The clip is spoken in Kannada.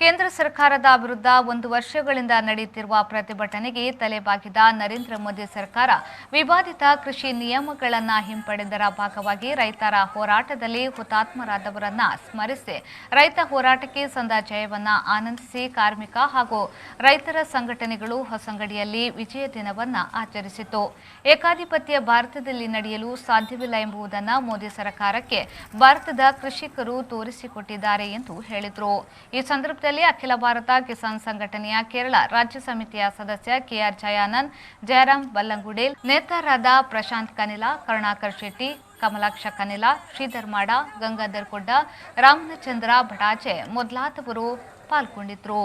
ಕೇಂದ್ರ ಸರ್ಕಾರದ ವಿರುದ್ಧ 1 ವರ್ಷಗಳಿಂದ ನಡೆಯುತ್ತಿರುವ ಪ್ರತಿಭಟನೆಗೆ ತಲೆಬಾಗಿದ ನರೇಂದ್ರ ಮೋದಿ ಸರ್ಕಾರ ವಿವಾದಿತ ಕೃಷಿ ನಿಯಮಗಳನ್ನು ಹಿಂಪಡೆದರ ಭಾಗವಾಗಿ ರೈತರ ಹೋರಾಟದಲ್ಲಿ ಹುತಾತ್ಮರಾದವರನ್ನ ಸ್ಮರಿಸಿ ರೈತ ಹೋರಾಟಕ್ಕೆ ಸಂದ ಜಯವನ್ನ ಆನಂದಿಸಿ ಕಾರ್ಮಿಕ ಹಾಗೂ ರೈತರ ಸಂಘಟನೆಗಳು ಹೊಸಂಗಡಿಯಲ್ಲಿ ವಿಜಯ ದಿನವನ್ನ ಆಚರಿಸಿತು. ಏಕಾಧಿಪತ್ಯ ಭಾರತದಲ್ಲಿ ನಡೆಯಲು ಸಾಧ್ಯವಿಲ್ಲ ಎಂಬುದನ್ನು ಮೋದಿ ಸರ್ಕಾರಕ್ಕೆ ಭಾರತದ ಕೃಷಿಕರು ತೋರಿಸಿಕೊಟ್ಟಿದ್ದಾರೆ ಎಂದು ಹೇಳಿದರು. ಈ ಸಂದರ್ಭದಲ್ಲಿ ಅಖಿಲ ಭಾರತ ಕಿಸಾನ್ ಸಂಘಟನೆಯ ಕೇರಳ ರಾಜ್ಯ ಸಮಿತಿಯ ಸದಸ್ಯ ಕೆಆರ್ ಜಯಾನಂದ್, ಜಯರಾಮ್ ಬಲ್ಲಂಗುಡೇಲ್, ನೇತಾರರಾದ ಪ್ರಶಾಂತ್ ಕನಿಲಾ, ಕರುಣಾಕರ್ ಶೆಟ್ಟಿ, ಕಮಲಾಕ್ಷ ಕನಿಲಾ, ಶ್ರೀಧರ್ ಮಾಡ, ಗಂಗಾಧರ್ ಕೊಡ್ಡ, ರಾಮಚಂದ್ರ ಭಟಾಚೆ ಮೊದಲಾದವರು ಪಾಲ್ಗೊಂಡಿದ್ದರು.